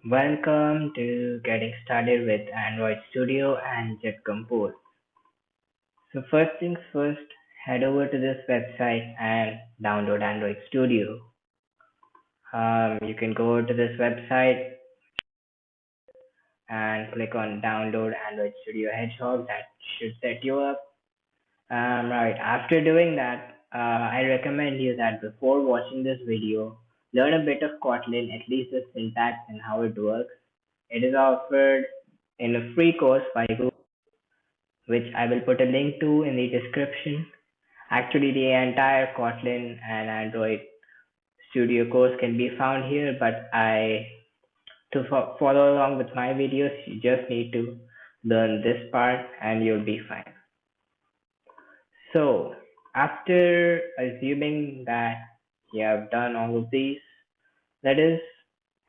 Welcome to getting started with Android Studio and Jet Compose. So first things first, head over to this website and download Android Studio. You can go to this website and click on download Android Studio Hedgehog. That should set you up. Right. After doing that, I recommend you that before watching this video, learn a bit of Kotlin, at least the syntax and how it works. It is offered in a free course by Google, which I will put a link to in the description. Actually, the entire Kotlin and Android Studio course can be found here, but follow along with my videos, you just need to learn this part and you'll be fine. So, after assuming that you have done all of these, let us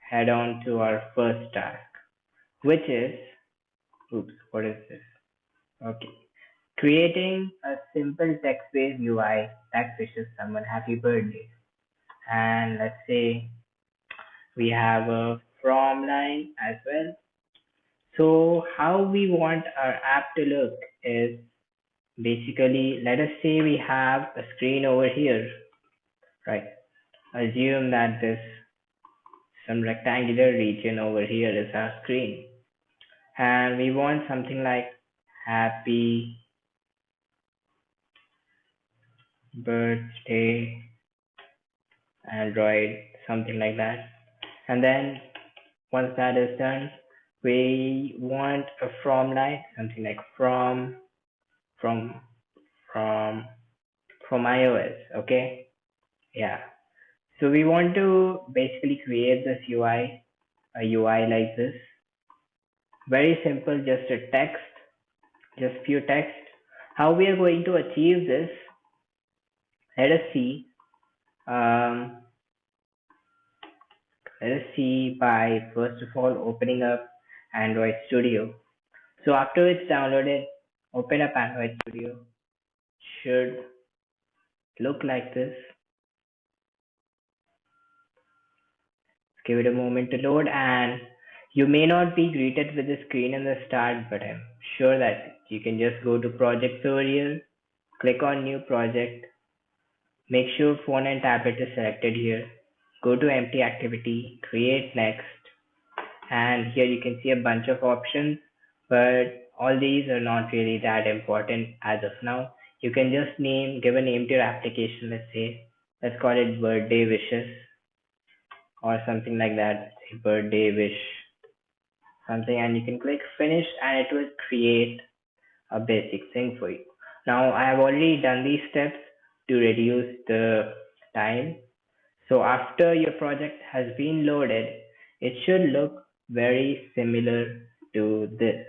head on to our first task, which is, oops, what is this? Okay. Creating a simple text-based UI that wishes someone happy birthday. And let's say we have a from line as well. So how we want our app to look is basically, let us say we have a screen over here, right? Assume that this some rectangular region over here is our screen. And we want something like happy birthday Android, something like that. And then once that is done, we want a from line, something like from from from iOS. Okay, yeah. So we want to basically create this UI, a UI like this. Very simple, just a text, just few text. How we are going to achieve this? Let us see. Um, let us see by first of all opening up Android Studio. So after it's downloaded, open up Android Studio. Should look like this. Give it a moment to load, and you may not be greeted with the screen in the start, but I'm sure that you can just go to projects over here, click on new project, make sure phone and tablet is selected here, go to empty activity, create next, and here you can see a bunch of options, but all these are not really that important as of now. You can just give a name to your application. Let's call it birthday wishes or something like that. Say birthday wish something, and you can click finish, and it will create a basic thing for you. Now I have already done these steps to reduce the time. So after your project has been loaded, it should look very similar to this.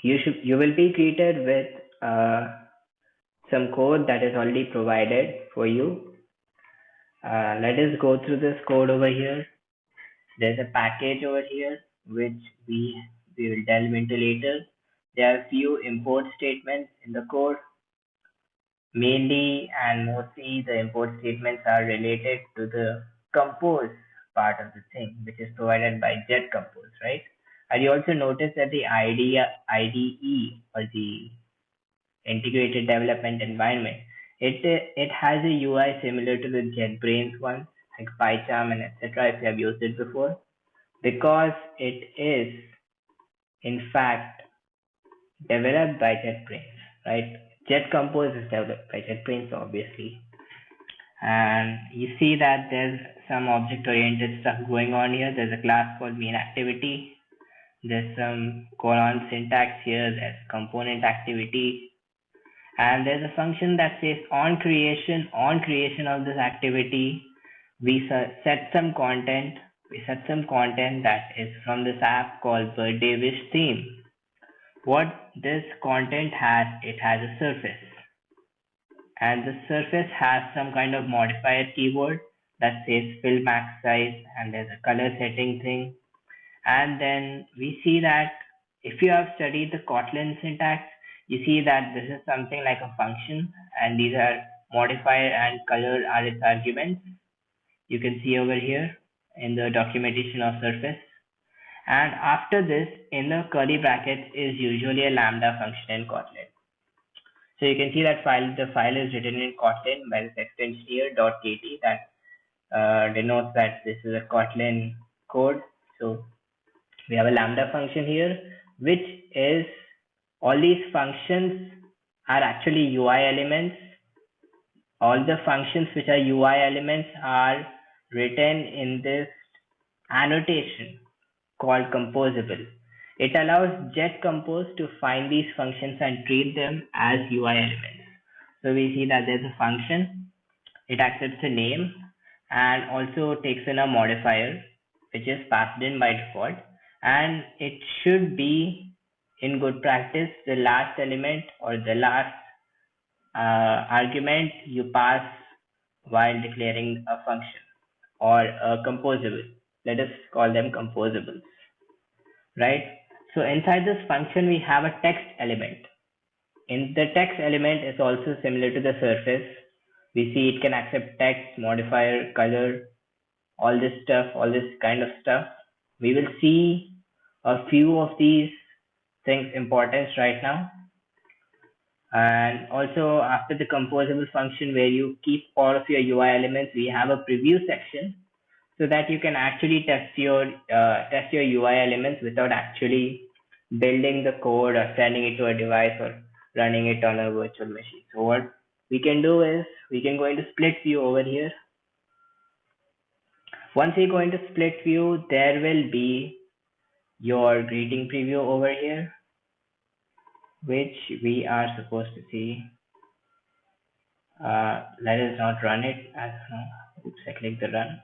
You will be greeted with some code that is already provided for you. Let us go through this code over here. There's a package over here which we will delve into later. There are few import statements in the code. Mainly and mostly the import statements are related to the compose part of the thing, which is provided by Jet Compose, right? And you also notice that the IDE or the integrated development environment, it has a UI similar to the JetBrains one, like PyCharm and etc. if you have used it before, because it is in fact developed by JetBrains, right? Jet Compose is developed by JetBrains, obviously. And you see that there's some object-oriented stuff going on here. There's a class called main activity. There's some colon syntax here. There's component activity. And there's a function that says on creation of this activity, we set some content. We set some content that is from this app called birthday wish theme. What this content has, it has a surface, and the surface has some kind of modifier keyword that says fill max size, and there's a color setting thing. And then we see that if you have studied the Kotlin syntax, you see that this is something like a function, and these are modifier and color are its arguments. You can see over here. in the documentation of Surface. And after this, in the curly brackets is usually a lambda function in Kotlin. So you can see that the file is written in Kotlin by this extension here .kt that denotes that this is a Kotlin code. So we have a lambda function here, which is all these functions are actually UI elements. All the functions which are UI elements are written in this annotation called composable. It allows Jet Compose to find these functions and treat them as UI elements. So we see that there's a function, it accepts a name and also takes in a modifier which is passed in by default, and it should be in good practice the last element or the last argument you pass while declaring a function or a composable. Let us call them composables, right? So inside this function we have a text element. In the text element is also similar to the surface. We see it can accept text, modifier, color, all this stuff, all this kind of stuff. We will see a few of these things importance right now. And also after the composable function where you keep all of your UI elements, we have a preview section so that you can actually test your UI elements without actually building the code or sending it to a device or running it on a virtual machine. So what we can do is we can go into split view over here. Once we go into split view, there will be your greeting preview over here, which we are supposed to see. Let us not run it as now. Oops, I clicked the run.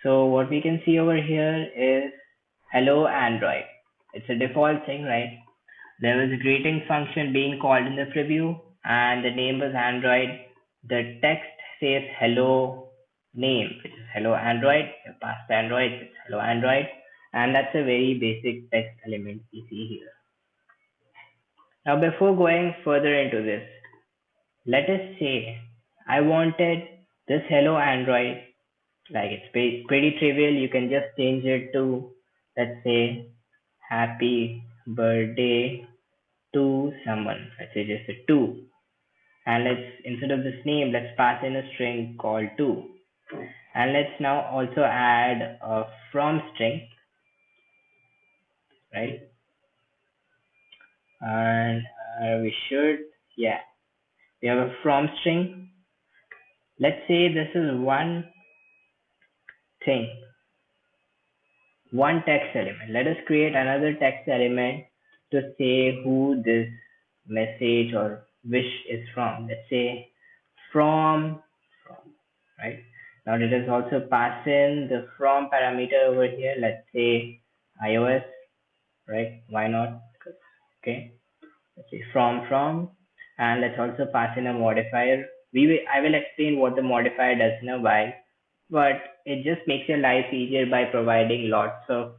So what we can see over here is hello Android. It's a default thing, right? There was a greeting function being called in the preview and the name was Android. The text says hello name, which is hello Android. You pass the Android, it's hello Android. And that's a very basic text element you see here. Now before going further into this, let us say I wanted this hello Android, like it's pretty trivial. You can just change it to, let's say, happy birthday to someone. Let's say just a 2. And let's, instead of this name, let's pass in a string called 2. And let's now also add a from string, right? And we should, yeah, we have a from string. Let's say this is one thing, one text element. Let us create another text element to say who this message or wish is from. Let's say from, right? Now let us also pass in the from parameter over here. Let's say iOS, right? Why not? Okay. Let's say from, and let's also pass in a modifier. I will explain what the modifier does in a while, but it just makes your life easier by providing lots of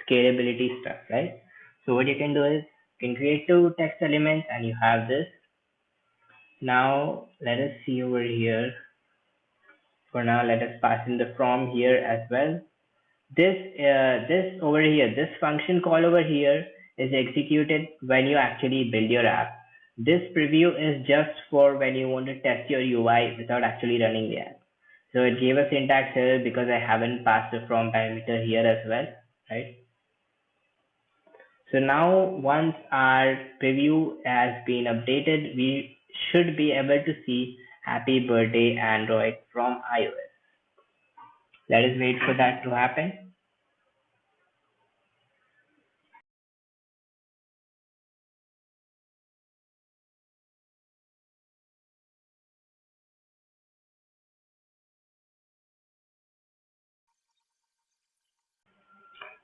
scalability stuff, right? So what you can do is you can create 2 text elements and you have this. Now let us see over here. For now, let us pass in the from here as well. This over here, this function call over here is executed when you actually build your app. This preview is just for when you want to test your UI without actually running the app. So it gave a syntax error because I haven't passed the from parameter here as well, right? So now once our preview has been updated, we should be able to see happy birthday Android from iOS. Let us wait for that to happen.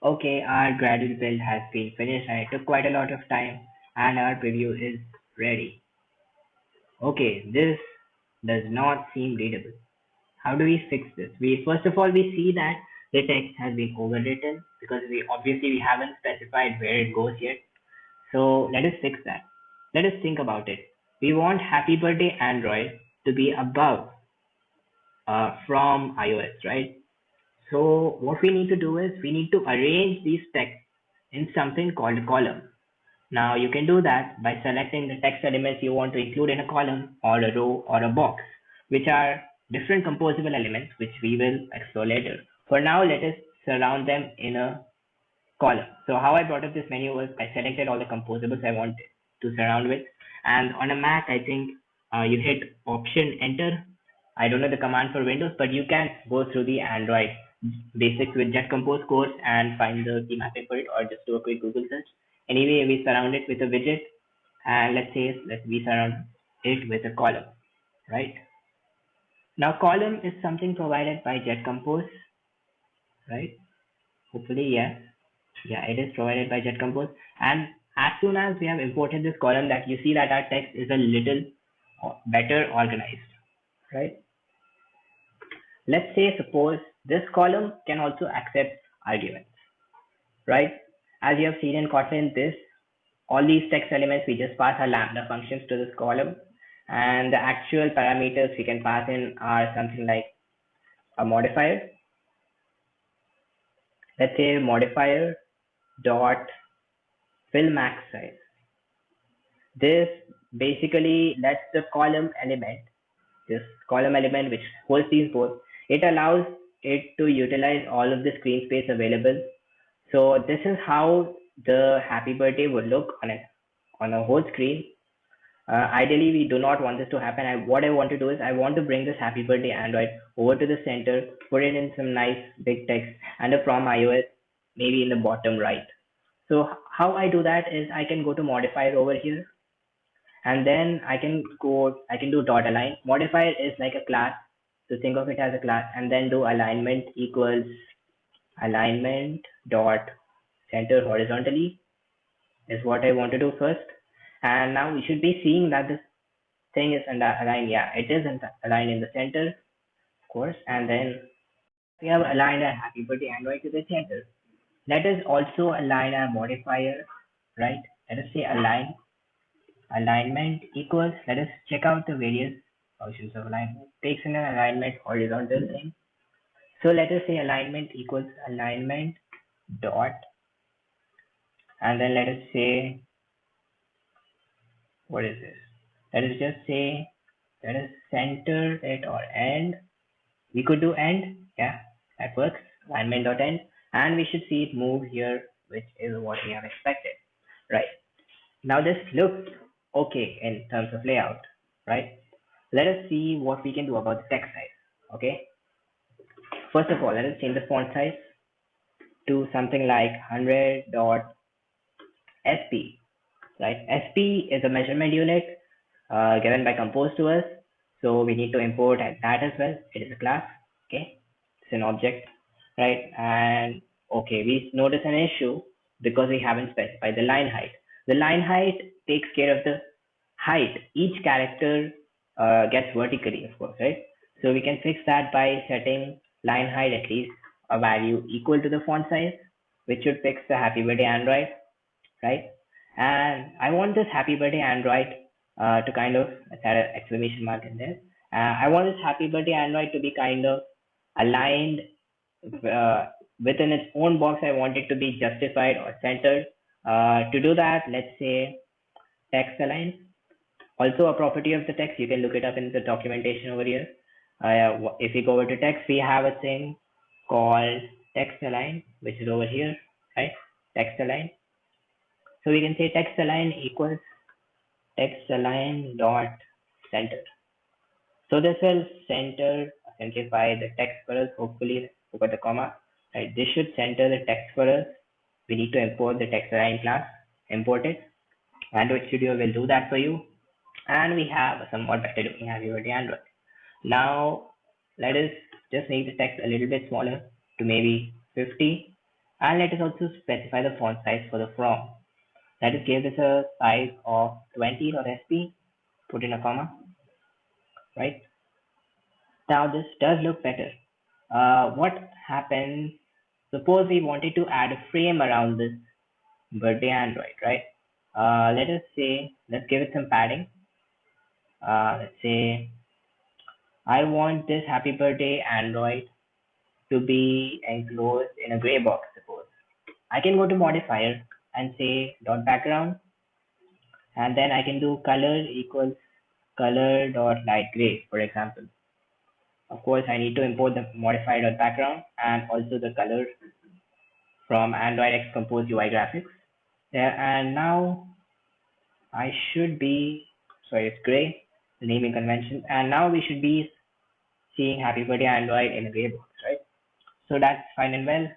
Okay, our gradual build has been finished and it took quite a lot of time and our preview is ready. Okay, this does not seem readable. How do we fix this? First of all, we see that the text has been overwritten because we haven't specified where it goes yet. So let us fix that. Let us think about it. We want happy birthday Android to be above from iOS, right? So what we need to do is we need to arrange these text in something called a column. Now you can do that by selecting the text elements you want to include in a column or a row or a box, which are different composable elements which we will explore later. For now, let us surround them in a column. So how I brought up this menu was I selected all the composables I wanted to surround with. And on a Mac, I think you hit Option Enter. I don't know the command for Windows, but you can go through the Android basics with Jet Compose course and find the key mapping for it, or just do a quick Google search. Anyway, we surround it with a widget, and let's say we surround it with a column, right? Now, column is something provided by Jet Compose, right? Hopefully, yes. Yeah, it is provided by Jet Compose. And as soon as we have imported this column, that you see that our text is a little better organized, right? Let's say suppose this column can also accept arguments, right? As you have seen in Kotlin, all these text elements, we just pass our lambda functions to this column, and the actual parameters we can pass in are something like a modifier. Let's say modifier dot fill max size. This basically lets the this column element which holds these both, it allows it to utilize all of the screen space available. So this is how the happy birthday would look on a whole screen. Ideally, we do not want this to happen. What I want to do is I want to bring this happy birthday Android over to the center, put it in some nice big text, and a from iOS maybe in the bottom right. So how I do that is I can go to modifier over here, and then I can do dot align. Modifier is like a class, so think of it as a class, and then do alignment equals alignment dot center horizontally is what I want to do first. And now we should be seeing that this thing is aligned. Yeah, it is aligned in the center, of course. And then we have aligned our happy birthday Android to the center. Let us also align our modifier, right? Let us say alignment equals, let us check out the various functions of alignment. Takes in an alignment horizontal thing. So let us say alignment equals alignment dot, and then let us say, what is this? Let us just say, let us center it or end. We could do end. Yeah, that works. Alignment dot end, and we should see it move here, which is what we have expected, right? Now this looks okay in terms of layout, right? Let us see what we can do about the text size. Okay, first of all, let us change the font size to something like 100.sp, right? SP is a measurement unit given by Compose to us, so we need to import that as well. It is a class. Okay, it's an object, right? And okay, we notice an issue because we haven't specified the line height. The line height takes care of the height. Each character gets vertically, of course, right? So we can fix that by setting line height at least a value equal to the font size, which should fix the happy birthday Android, right? And I want this happy birthday Android to kind of, let's add an exclamation mark in there. I want this happy birthday Android to be kind of aligned within its own box. I want it to be justified or centered. To do that, let's say text align. Also a property of the text, you can look it up in the documentation over here. If we go over to text, we have a thing called text align, which is over here, right? Text align. So we can say text align equals text align dot center. So this will centrify the text for us. Hopefully, over the comma, right? This should center the text for us. We need to import the text align class. Import it. Android Studio will do that for you. And we have a somewhat better looking happy birthday Android. Now let us just make the text a little bit smaller to maybe 50, and let us also specify the font size for the from. Let us give this a size of 20.sp, put in a comma, right? Now this does look better. What happens, suppose we wanted to add a frame around this birthday Android, right? Let's give it some padding. Let's say I want this happy birthday Android to be enclosed in a gray box, suppose. I can go to modifier and say dot background, and then I can do color equals color dot light gray, for example. Of course, I need to import the modifier dot background and also the color from Android X Compose UI graphics. There, and now I should be, sorry, it's gray, the naming convention, and now we should be seeing Happy Birthday Android in a gray box, right? So that's fine and well.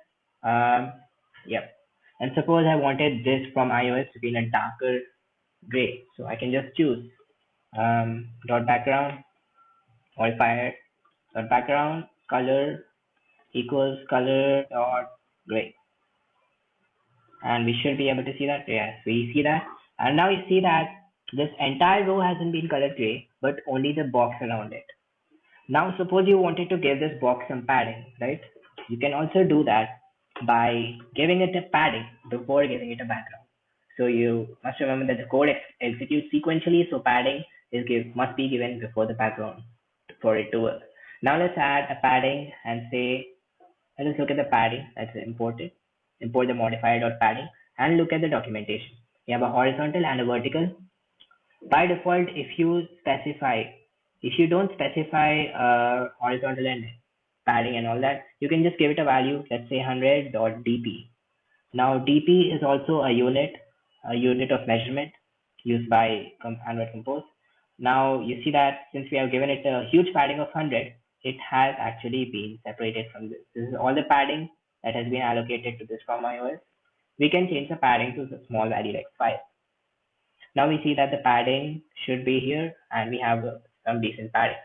Yep. And suppose I wanted this from iOS to be in a darker gray, so I can just choose dot background modifier dot background color equals color dot gray, and we should be able to see that. Yes, we see that, and now you see that this entire row hasn't been colored gray, but only the box around it. Now, suppose you wanted to give this box some padding, right? You can also do that by giving it a padding before giving it a background. So you must remember that the code executes sequentially, so padding must be given before the background for it to work. Now let's add a padding and say, let us look at the padding that's imported. Import the modifier dot padding and look at the documentation. You have a horizontal and a vertical. By default, if you don't specify horizontal and padding and all that, you can just give it a value, let's say 100.dp. Now dp is also a unit of measurement used by Android Compose. Now you see that since we have given it a huge padding of 100, it has actually been separated from this. This is all the padding that has been allocated to this from iOS. We can change the padding to a small value like 5. Now we see that the padding should be here and we have some decent padding.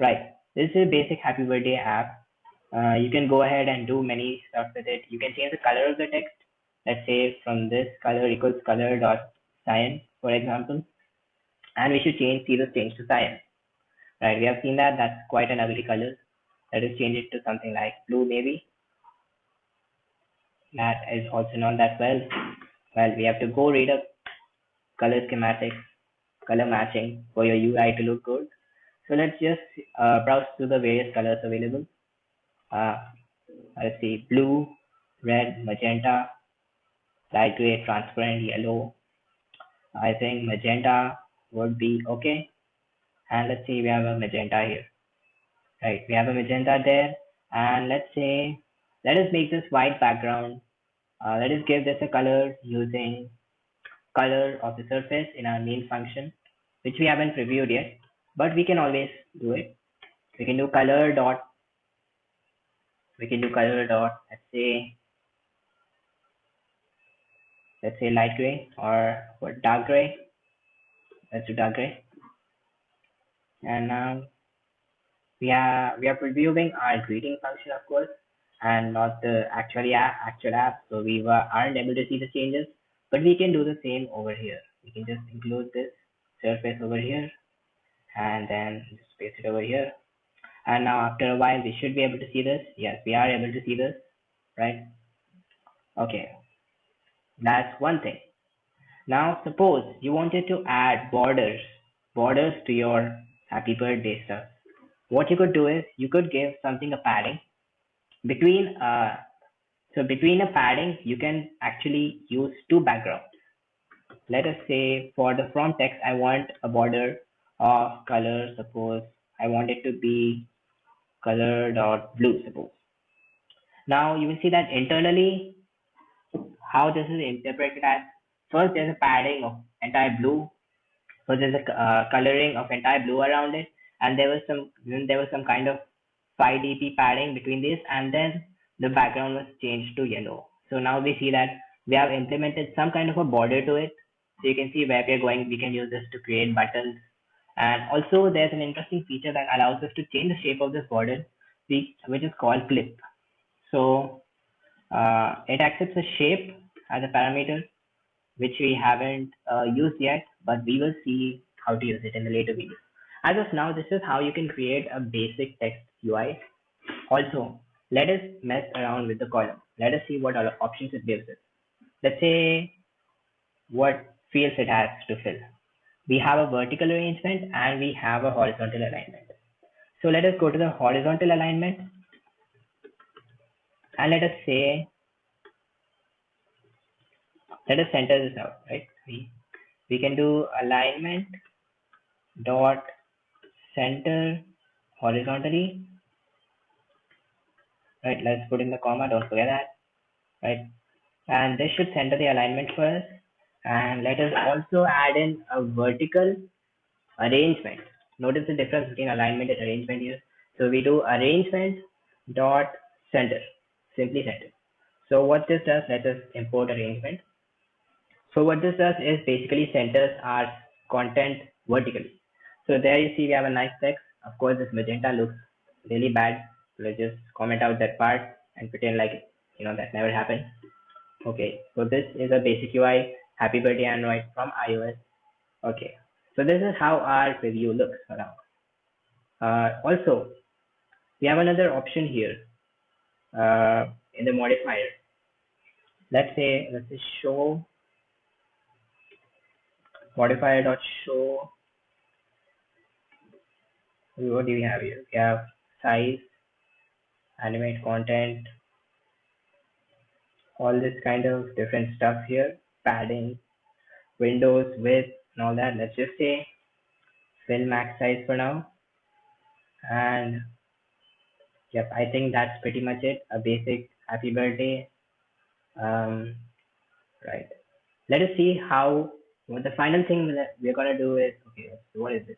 Right. This is a basic Happy Birthday app. You can go ahead and do many stuff with it. You can change the color of the text. Let's say from this color equals color dot cyan, for example. And we should see this change to cyan. Right. We have seen that that's quite an ugly color. Let us change it to something like blue maybe. That is also not that well. Well, we have to go read up color schematics, color matching for your UI to look good. So let's just browse through the various colors available. Uh, let's see, blue, red, magenta, light gray, transparent, yellow. I think magenta would be okay. And let's see, we have a magenta here. Right, we have a magenta there. And let's say, let us make this white background. Let us give this a color using color of the surface in our main function, which we haven't previewed yet, but we can always do it. We can do color dot, let's say light gray or what, dark gray. Let's do dark gray. And now we are previewing our greeting function, of course, and not the actual app. So we aren't able to see the changes, but we can do the same over here. We can just include this surface over here and then just paste it over here. And now after a while, we should be able to see this. Yes, we are able to see this, right? Okay, that's one thing. Now suppose you wanted to add borders to your happy birthday stuff. What you could do is you could give something a padding between between a padding you can actually use two backgrounds. Let us say for the from text I want a border of color, suppose I want it to be color dot blue, suppose. Now you will see that internally how this is interpreted as, first there's a padding of entire blue, so there's a coloring of entire blue around it, and there was some kind of 5 dp padding between this, and then the background was changed to yellow. So now we see that we have implemented some kind of a border to it. So you can see where we're going. We can use this to create buttons, and also there's an interesting feature that allows us to change the shape of this border, which is called clip. So it accepts a shape as a parameter, which we haven't used yet, but we will see how to use it in the later videos. As of now, this is how you can create a basic text UI. Also, let us mess around with the column. Let us see what other options it gives us. Let's say what fields it has to fill. We have a vertical arrangement and we have a horizontal alignment. So let us go to the horizontal alignment and let us say, let us center this out, right? We can do alignment dot center horizontally, right? Let's put in the comma, don't forget that, right? And this should center the alignment for us. And let us also add in a vertical arrangement. Notice the difference between alignment and arrangement here. So we do arrangement dot center, simply center. So what this does, let us import arrangement. So what this does is basically centers our content vertically. So there you see we have a nice text. Of course, this magenta looks really bad. Let's just comment out that part and pretend like that never happened. Okay, so this is a basic UI. Happy birthday Android from iOS. Okay, so this is how our preview looks for now. Also, we have another option here in the modifier. Let's say show modifier dot show. What do we have here? We have size, animate content, all this kind of different stuff here, padding, windows, width, and all that. Let's just say fill max size for now. And yep, I think that's pretty much it. A basic happy birthday. Right. Let us see how what the final thing that we're gonna do is okay. So what is this?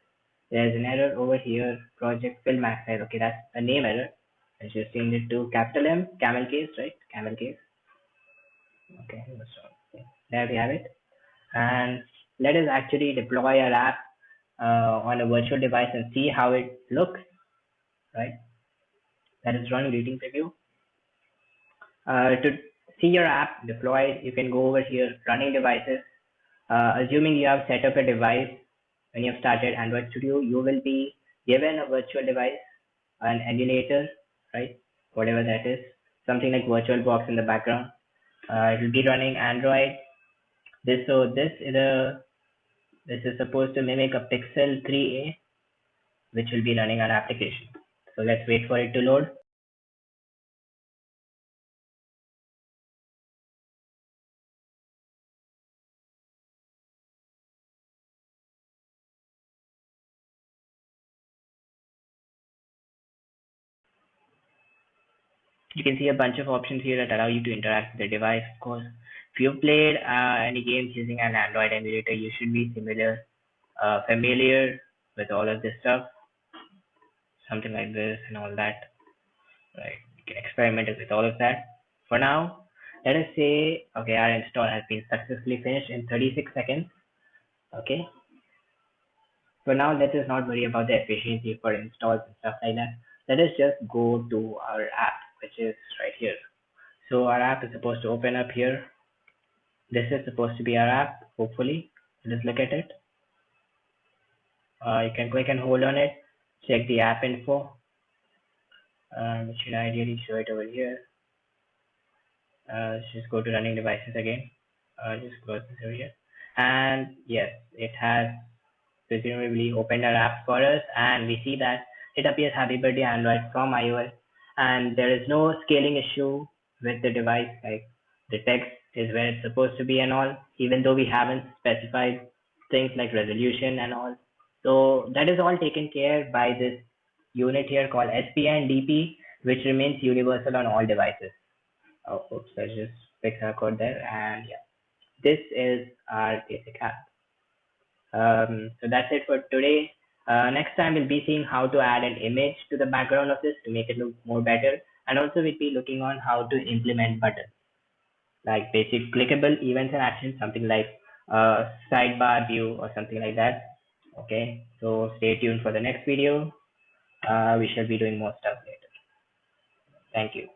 There's an error over here. Project fill max size. Okay, that's a name error. Let's just change it to capital M, camel case, right? Camel case. Okay, so there we have it. And let us actually deploy our app on a virtual device and see how it looks, right? That is run greeting preview. To see your app deployed, you can go over here, running devices. Assuming you have set up a device when you have started Android Studio, you will be given a virtual device, an emulator, right? Whatever that is, something like VirtualBox in the background. It will be running Android. This is supposed to mimic a Pixel 3a, which will be running our application. So let's wait for it to load. You can see a bunch of options here that allow you to interact with the device. Of course, if you've played any games using an Android emulator, you should be familiar with all of this stuff, something like this and all that, right? You can experiment with all of that. For now, let us say, okay, our install has been successfully finished in 36 seconds. Okay. For now, let us not worry about the efficiency for installs and stuff like that. Let us just go to our app, which is right here. So our app is supposed to open up here. This is supposed to be our app, hopefully. Let's look at it. You can click and hold on it, check the app info. It should ideally show it over here. Let's just go to running devices again. Just close this over here. And yes, it has presumably opened our app for us, and we see that it appears happy birthday Android from iOS, and there is no scaling issue with the device. Like the text is where it's supposed to be and all, even though we haven't specified things like resolution and all. So that is all taken care by this unit here called SPI and DP, which remains universal on all devices. Oh, oops, I just fixed our code there, and yeah, this is our basic app. So that's it for today. Next time we'll be seeing how to add an image to the background of this to make it look more better, and also we'll be looking on how to implement buttons like basic clickable events and actions, something like sidebar view or something like that. Okay, so stay tuned for the next video. We shall be doing more stuff later. Thank you.